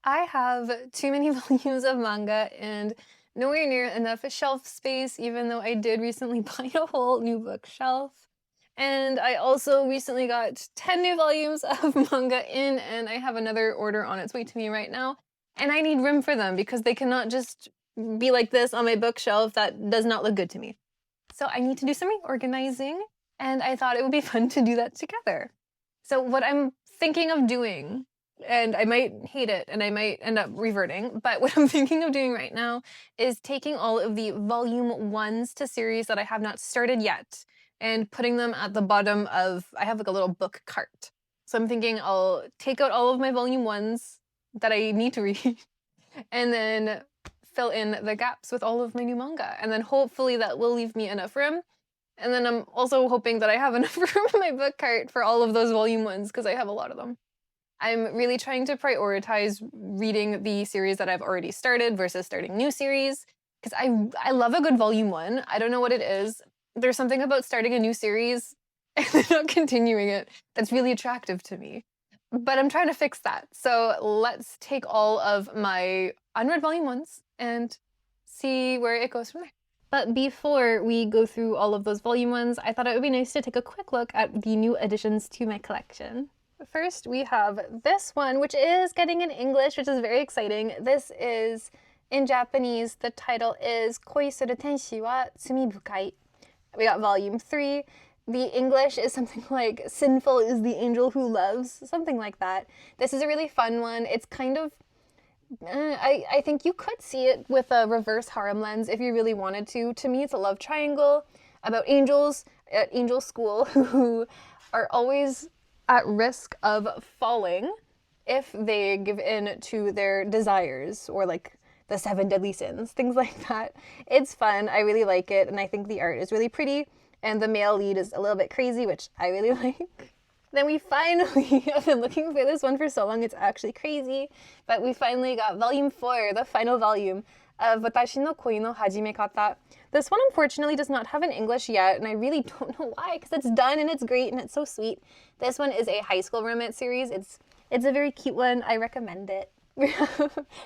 I have too many volumes of manga and nowhere near enough shelf space, even though I did recently buy a whole new bookshelf. And I also recently got 10 new volumes of manga in, and I have another order on its way to me right now. And I need room for them because they cannot just be like this on my bookshelf. That does not look good to me. So I need to do some reorganizing, and I thought it would be fun to do that together. So, what I'm thinking of doing, and I might hate it and I might end up reverting, but what I'm thinking of doing right now is taking all of the volume ones to series that I have not started yet and putting them at the bottom of, I have like a little book cart. So I'm thinking I'll take out all of my volume ones that I need to read and then fill in the gaps with all of my new manga. And then hopefully that will leave me enough room. And then I'm also hoping that I have enough room in my book cart for all of those volume ones because I have a lot of them. I'm really trying to prioritize reading the series that I've already started versus starting new series because I love a good volume one. I don't know what it is. There's something about starting a new series and then not continuing it that's really attractive to me. But I'm trying to fix that. So let's take all of my unread volume ones and see where it goes from there. But before we go through all of those volume ones, I thought it would be nice to take a quick look at the new additions to my collection. First, we have this one, which is getting in English, which is very exciting. This is in Japanese. The title is Koi suru tenshi wa tsumi bukai. We got volume 3. The English is something like sinful is the angel who loves, something like that. This is a really fun one. It's kind of I think you could see it with a reverse harem lens if you really wanted to. To me, it's a love triangle about angels at angel school who are always at risk of falling if they give in to their desires or like the 7 deadly sins, things like that. It's fun. I really like it, and I think the art is really pretty, and the male lead is a little bit crazy, which I really like. Then we finally, I've been looking for this one for so long, it's actually crazy, but we finally got volume 4, the final volume of Watashi no Koi no Hajime Kata. This one unfortunately does not have an English yet, and I really don't know why, because it's done and it's great and it's so sweet. This one is a high school romance series. It's a very cute one. I recommend it.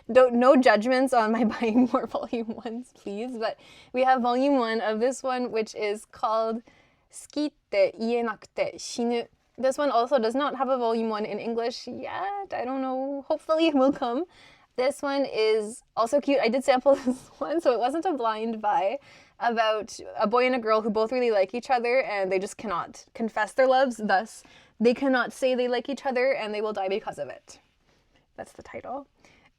No judgments on my buying more volume ones, please, but we have volume 1 of this one, which is called Suki tte ienakute shinu. This one also does not have a volume 1 in English yet. I don't know. Hopefully it will come. This one is also cute. I did sample this one, so it wasn't a blind buy, about a boy and a girl who both really like each other and they just cannot confess their loves. Thus, they cannot say they like each other and they will die because of it. That's the title.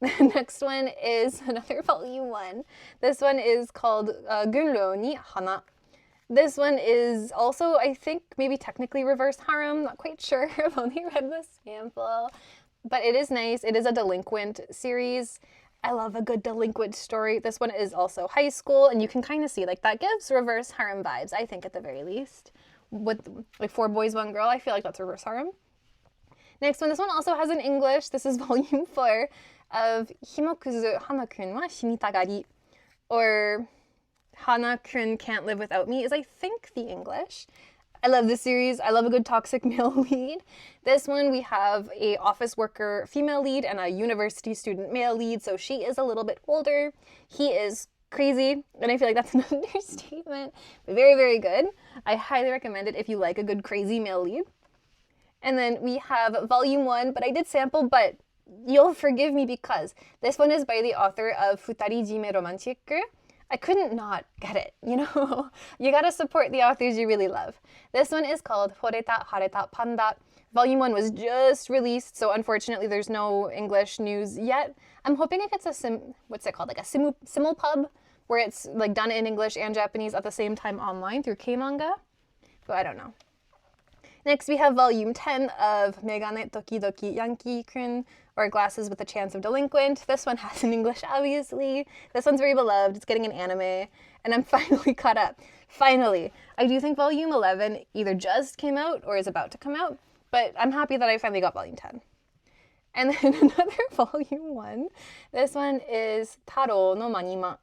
The next one is another volume 1. This one is called Gunro ni Hana. This one is also, I think, maybe technically reverse harem. Not quite sure. I've only read the sample. But it is nice. It is a delinquent series. I love a good delinquent story. This one is also high school, and you can kind of see, like, that gives reverse harem vibes, I think, at the very least. With, like, 4 boys, 1 girl, I feel like that's reverse harem. Next one, this one also has an English. This is volume 4 of Himokuzu Hana-kun wa Shinitagari, or Hana-kun Can't Live Without Me is, I think, the English. I love this series. I love a good toxic male lead. This one, we have a office worker female lead and a university student male lead, so she is a little bit older. He is crazy, and I feel like that's an understatement. Very, very good. I highly recommend it if you like a good crazy male lead. And then we have volume 1, but I did sample, but you'll forgive me because this one is by the author of Futari Jime Romantiku. I couldn't not get it, you know? You gotta support the authors you really love. This one is called Horeta Hareta Panda. Volume 1 was just released, so unfortunately there's no English news yet. I'm hoping it gets a what's it called? Like a simulpub, where it's like done in English and Japanese at the same time online through K-Manga. But I don't know. Next, we have volume 10 of Megane Tokidoki Yankee-kun, or Glasses with a Chance of Delinquent. This one has an English, obviously. This one's very beloved. It's getting an anime, and I'm finally caught up. Finally. I do think volume 11 either just came out or is about to come out, but I'm happy that I finally got volume 10. And then another volume 1. This one is Taro no Manima.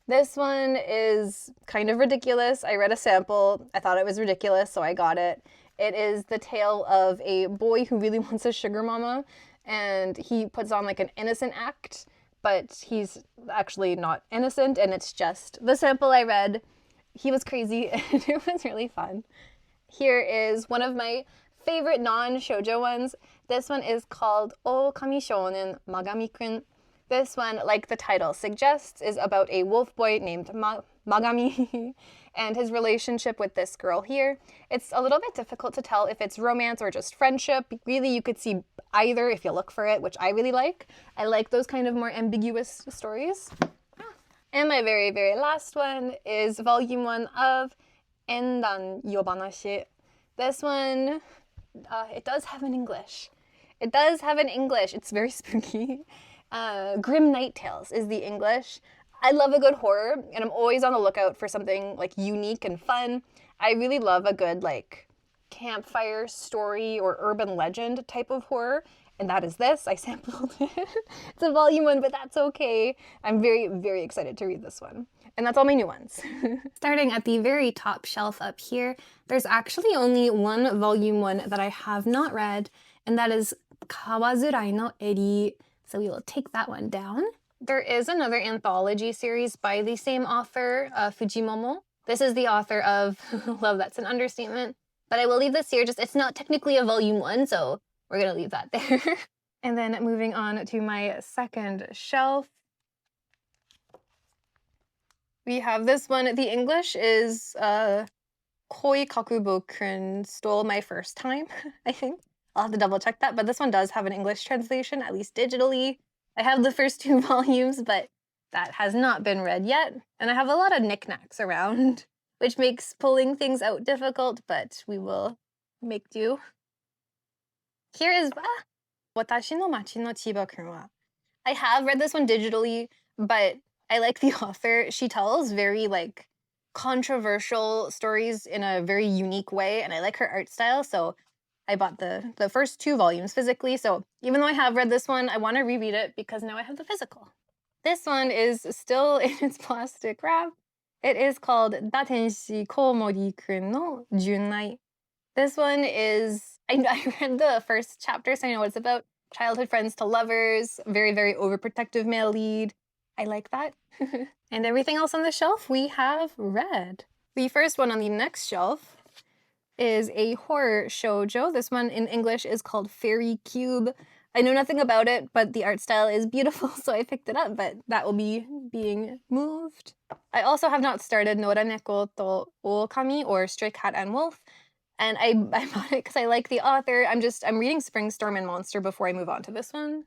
This one is kind of ridiculous. I read a sample. I thought it was ridiculous, so I got it. It is the tale of a boy who really wants a sugar mama, and he puts on like an innocent act, but he's actually not innocent, and it's just the sample I read. He was crazy, and it was really fun. Here is one of my favorite non-shoujo ones. This one is called O Kami Shounen Magami-kun. This one, like the title suggests, is about a wolf boy named Magami and his relationship with this girl here. It's a little bit difficult to tell if it's romance or just friendship. Really, you could see either if you look for it, which I really like. I like those kind of more ambiguous stories. And my very, very last one is volume 1 of Endan Yobanashi. This one, it does have an English. It does have an English. It's very spooky. Grim Night Tales is the English. I love a good horror, and I'm always on the lookout for something like unique and fun. I really love a good like campfire story or urban legend type of horror, and that is this. I sampled it. It's a volume 1, but that's okay. I'm very, very excited to read this one. And that's all my new ones. Starting at the very top shelf up here, there's actually only one volume 1 that I have not read, and that is Kawazurai no Eri. So we will take that one down. There is another anthology series by the same author, Fujimomo. This is the author of Love That's an Understatement. But I will leave this here, it's not technically a volume 1, so we're gonna leave that there. And then moving on to my second shelf, we have this one. The English is Koi Kakubokun, Stole My First Time, I think. I'll have to double check that, but this one does have an English translation, at least digitally. I have the first 2 volumes, but that has not been read yet. And I have a lot of knickknacks around, which makes pulling things out difficult, but we will make do. Here is Watashi no Machi no Chiba-kun wa. I have read this one digitally, but I like the author. She tells very like controversial stories in a very unique way, and I like her art style, so I bought the first 2 volumes physically. So even though I have read this one, I want to reread it because now I have the physical. This one is still in its plastic wrap. It is called Datenshi Komori-kun no Junnai. This one is, I read the first chapter, so I know what it's about. Childhood friends to lovers, very, very overprotective male lead. I like that. And everything else on the shelf we have read. The first one on the next shelf is a horror shoujo. This one in English is called Fairy Cube. I know nothing about it, but the art style is beautiful, so I picked it up, but that will be being moved. I also have not started Noraneko to Okami, or Stray Cat and Wolf, and I bought it because I like the author. I'm reading Spring Storm and Monster before I move on to this one.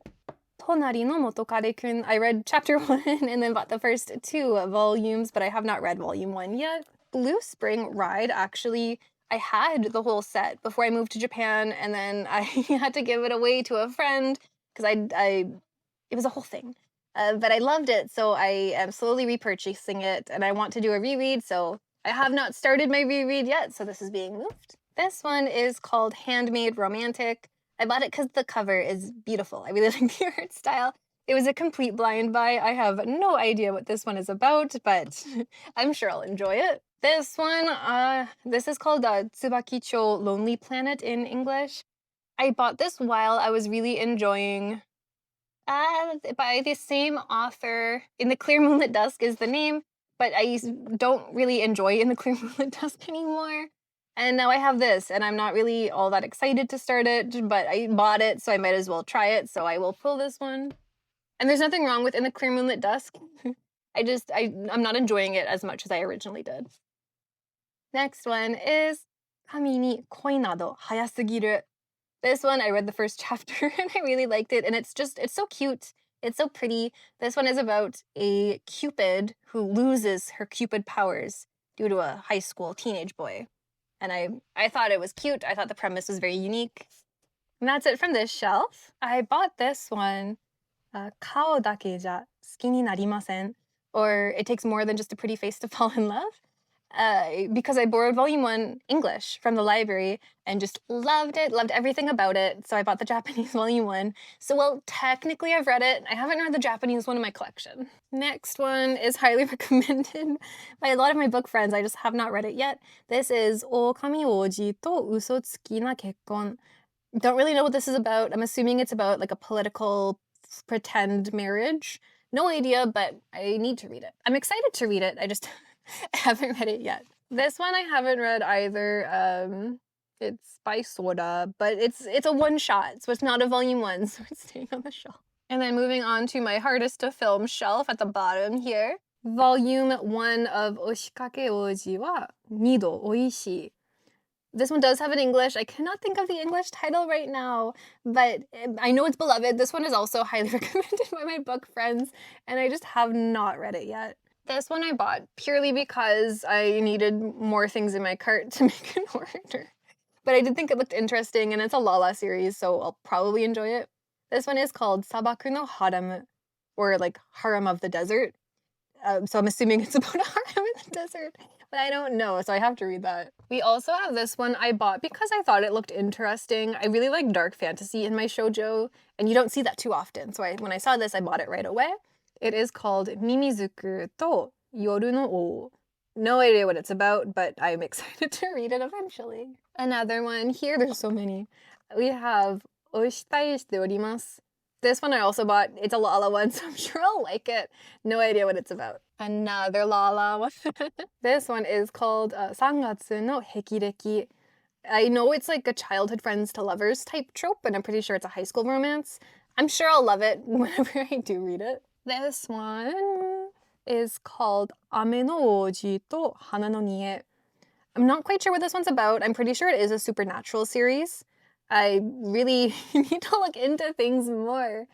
Tonari no Motokare-kun. I read chapter 1 and then bought the first 2 volumes, but I have not read volume 1 yet. Blue Spring Ride, actually, I had the whole set before I moved to Japan, and then I had to give it away to a friend because it was a whole thing. But I loved it, so I am slowly repurchasing it, and I want to do a reread, so I have not started my reread yet, so this is being moved. This one is called Handmade Romantic. I bought it because the cover is beautiful. I really like the art style. It was a complete blind buy. I have no idea what this one is about, but I'm sure I'll enjoy it. This one, this is called Tsubakicho Lonely Planet in English. I bought this while I was really enjoying, by the same author. In the Clear Moonlit Dusk is the name, but I don't really enjoy In the Clear Moonlit Dusk anymore. And now I have this, and I'm not really all that excited to start it, but I bought it, so I might as well try it, so I will pull this one. And there's nothing wrong with In the Clear Moonlit Dusk. I'm not enjoying it as much as I originally did. Next one is Kami ni koi nado hayasugiru. This one, I read the first chapter and I really liked it, and it's so cute. It's so pretty. This one is about a Cupid who loses her Cupid powers due to a high school teenage boy. And I thought it was cute. I thought the premise was very unique. And that's it from this shelf. I bought this one, Kao dake ja suki ni narimasen, or It Takes More Than Just a Pretty Face to Fall in Love, because I borrowed volume 1 English from the library and just loved it, loved everything about it. So I bought the Japanese volume 1. So, well, technically I've read it. I haven't read the Japanese one in my collection. Next one is highly recommended by a lot of my book friends. I just have not read it yet. This is Okami Oji to Usotsuki na Kekkon. Don't really know what this is about. I'm assuming it's about like a political pretend marriage. No idea, but I need to read it. I'm excited to read it. I just haven't read it yet. This one I haven't read either. It's by Soda, but it's a one shot, so it's not a volume one, so it's staying on the shelf. And then moving on to my hardest to film shelf at the bottom here. Volume 1 of Oshikake Oji wa Nido Oishii. This one does have an English. I cannot think of the English title right now, but I know it's beloved. This one is also highly recommended by my book friends, and I just have not read it yet. This one I bought purely because I needed more things in my cart to make an order. But I did think it looked interesting, and it's a Lala series, so I'll probably enjoy it. This one is called Sabaku no Harem, or like Harem of the Desert. So I'm assuming it's about a harem in the desert, but I don't know, so I have to read that. We also have this one I bought because I thought it looked interesting. I really like dark fantasy in my shoujo, and you don't see that too often. So when I saw this, I bought it right away. It is called Mimizuku to Yoru no O. No idea what it's about, but I'm excited to read it eventually. Another one here, there's so many. We have Oshitai shite orimasu. This one I also bought. It's a Lala one, so I'm sure I'll like it. No idea what it's about. Another Lala one. This one is called 3月の霹靂. I know it's like a childhood friends to lovers type trope, and I'm pretty sure it's a high school romance. I'm sure I'll love it whenever I do read it. This one is called Ame no Oji to Hana no Nie. I'm not quite sure what this one's about. I'm pretty sure it is a supernatural series. I really need to look into things more.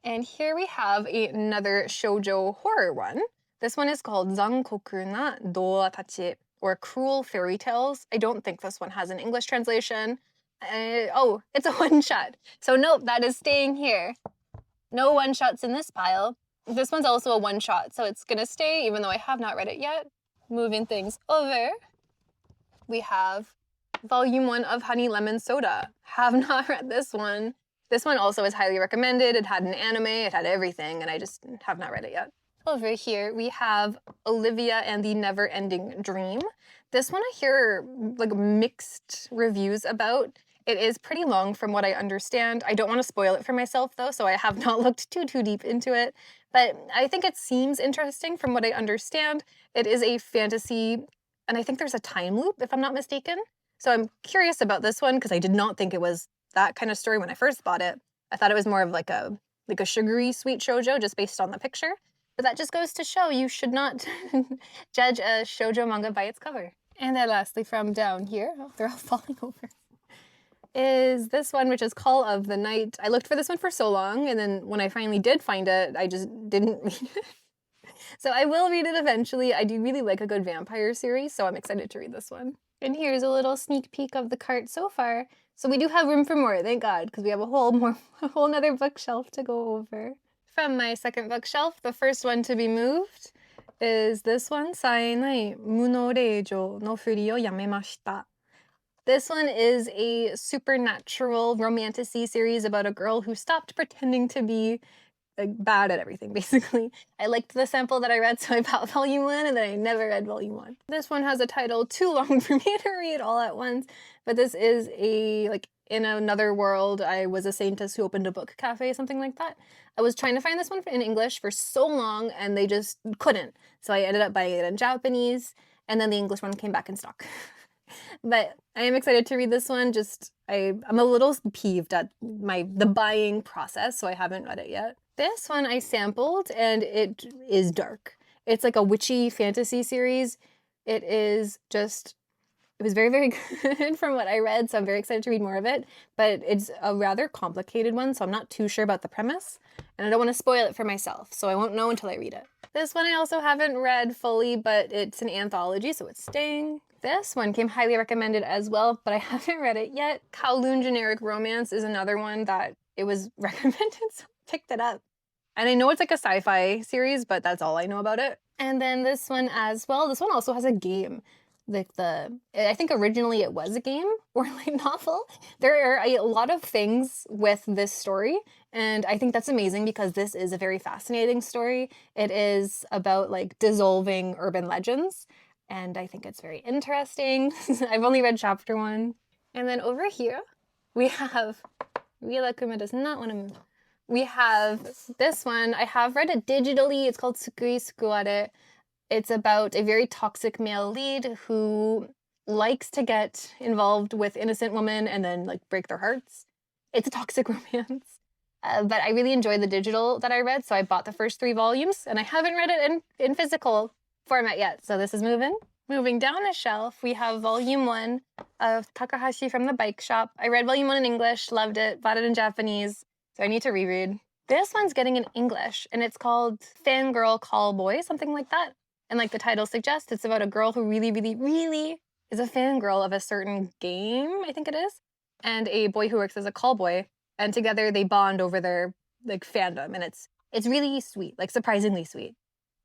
And here we have another shoujo horror one. This one is called Zankoku na Doa Tachi, or Cruel Fairy Tales. I don't think this one has an English translation. Oh, it's a one-shot. So nope, that is staying here. No one-shots in this pile. This one's also a one-shot, so it's gonna stay even though I have not read it yet. Moving things over, we have Volume 1 of Honey Lemon Soda. Have not read this one. This one also is highly recommended. It had an anime, it had everything, and I just have not read it yet. Over here, we have Olivia and the Never-Ending Dream. This one I hear like mixed reviews about. It is pretty long from what I understand. I don't want to spoil it for myself though, so I have not looked too deep into it. But I think it seems interesting from what I understand. It is a fantasy, and I think there's a time loop, if I'm not mistaken. So I'm curious about this one because I did not think it was that kind of story when I first bought it. I thought it was more of like a sugary sweet shoujo just based on the picture. But that just goes to show you should not judge a shoujo manga by its cover. And then lastly from down here, oh, they're all falling over, is this one, which is Call of the Night. I looked for this one for so long, and then when I finally did find it, I just didn't read it. So I will read it eventually. I do really like a good vampire series, so I'm excited to read this one. And here's a little sneak peek of the cart so far. So we do have room for more, thank God, because we have a whole nother bookshelf to go over. From my second bookshelf, the first one to be moved is this one, Saenai Muno Reijo no Furi o Yamemashita. This one is a supernatural romantasy series about a girl who stopped pretending to be like bad at everything, basically. I liked the sample that I read, so I bought volume 1, and then I never read volume 1. This one has a title too long for me to read all at once, but this is a, like, in another world, I was a saintess who opened a book cafe, something like that. I was trying to find this one in English for so long, and they just couldn't. So I ended up buying it in Japanese, and then the English one came back in stock. But I am excited to read this one. Just I'm a little peeved at the buying process, so I haven't read it yet. This one I sampled, and it is dark. It's like a witchy fantasy series. It was very good from what I read, so I'm very excited to read more of it. But it's a rather complicated one, so I'm not too sure about the premise, and I don't want to spoil it for myself, so I won't know until I read it. This one I also haven't read fully, but it's an anthology, so it's staying. This one came highly recommended as well, but I haven't read it yet. Kowloon Generic Romance is another one that it was recommended, so I picked it up. And I know it's like a sci-fi series, but that's all I know about it. And then this one as well. This one also has a game. I think originally it was a game or like novel. There are a lot of things with this story, and I think that's amazing because this is a very fascinating story. It is about like dissolving urban legends, and I think it's very interesting. I've only read chapter 1. And then over here, We have Rila Kuma does not want to move. We have this one. I have read it digitally. It's called Sukui Sukuware. It's about a very toxic male lead who likes to get involved with innocent women and then like break their hearts. It's a toxic romance. But I really enjoyed the digital that I read, so I bought the first 3 volumes, and I haven't read it in physical format yet. So this is moving down a shelf. We have volume 1 of Takahashi from the Bike Shop. I read volume 1 in English, loved it, bought it in Japanese, so I need to reread. This one's getting in English, and it's called Fangirl Call Boy, something like that. And like the title suggests, it's about a girl who really, really, really is a fangirl of a certain game, I think it is, and a boy who works as a call boy. And together they bond over their like fandom, and it's really sweet, like surprisingly sweet.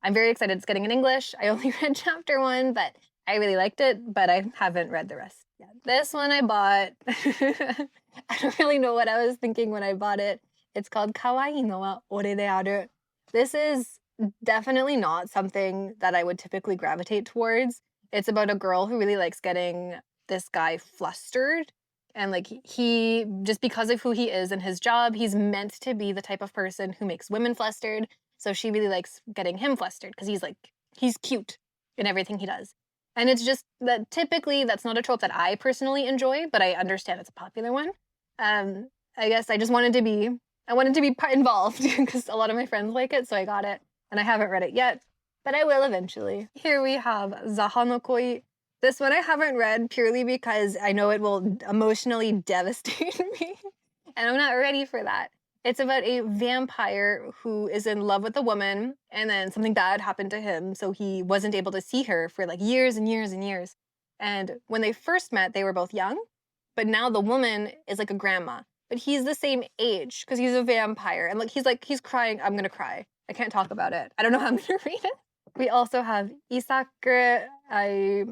I'm very excited it's getting in English. I only read chapter 1, but I really liked it, but I haven't read the rest yet. This one I bought. I don't really know what I was thinking when I bought it. It's called Kawaii no wa Ore de aru. This is definitely not something that I would typically gravitate towards. It's about a girl who really likes getting this guy flustered. And like he, just because of who he is and his job, he's meant to be the type of person who makes women flustered. So she really likes getting him flustered because he's cute in everything he does. And it's just that typically that's not a trope that I personally enjoy, but I understand it's a popular one. I guess I wanted to be involved because a lot of my friends like it, so I got it. And I haven't read it yet, but I will eventually. Here we have Zaha no Koi. This one I haven't read purely because I know it will emotionally devastate me, and I'm not ready for that. It's about a vampire who is in love with a woman, and then something bad happened to him, so he wasn't able to see her for like years and years and years. And when they first met, they were both young, but now the woman is like a grandma, but he's the same age because he's a vampire, and he's crying. I'm gonna cry. I can't talk about it. I don't know how I'm gonna read it. We also have Isakure. I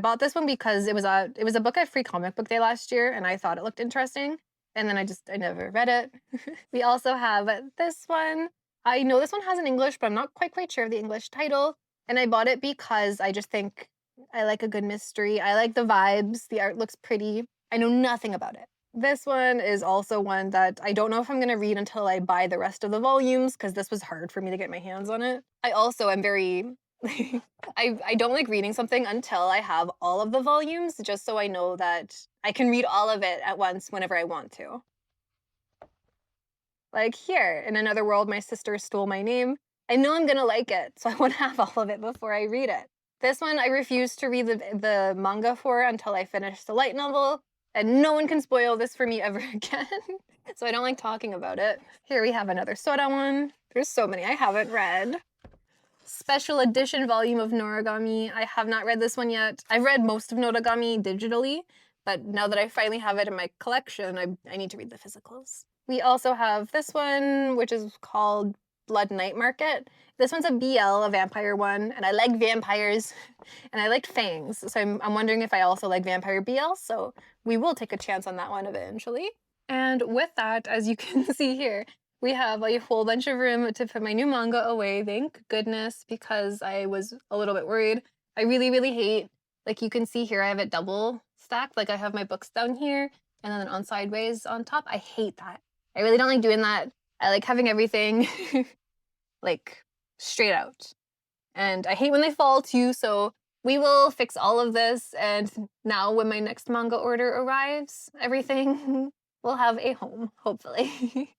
bought this one because it was a book at Free Comic Book Day last year, and I thought it looked interesting, and then I never read it. We also have this one. I know this one has an English, but I'm not quite sure of the English title, and I bought it because I just think I like a good mystery. I like the vibes. The art looks pretty. I know nothing about it. This one is also one that I don't know if I'm going to read until I buy the rest of the volumes because this was hard for me to get my hands on it. I also am very I don't like reading something until I have all of the volumes, just so I know that I can read all of it at once whenever I want to. Like here, in Another World, My Sister Stole My Name. I know I'm gonna like it, so I want to have all of it before I read it. This one I refuse to read the manga for until I finish the light novel, and no one can spoil this for me ever again, so I don't like talking about it. Here we have another Sora one. There's so many I haven't read. Special edition volume of Noragami. I have not read this one yet. I've read most of Noragami digitally, but now that I finally have it in my collection, I need to read the physicals. We also have this one, which is called Blood Night Market. This one's a BL, a vampire one, and I like vampires, and I liked fangs, so I'm wondering if I also like vampire BL, so we will take a chance on that one eventually. And with that, as you can see here, we have a whole bunch of room to put my new manga away, thank goodness, because I was a little bit worried. I really, really hate, like you can see here, I have it double stacked, like I have my books down here, and then on sideways on top. I hate that. I really don't like doing that. I like having everything like straight out. And I hate when they fall too, so we will fix all of this, and now when my next manga order arrives, everything will have a home, hopefully.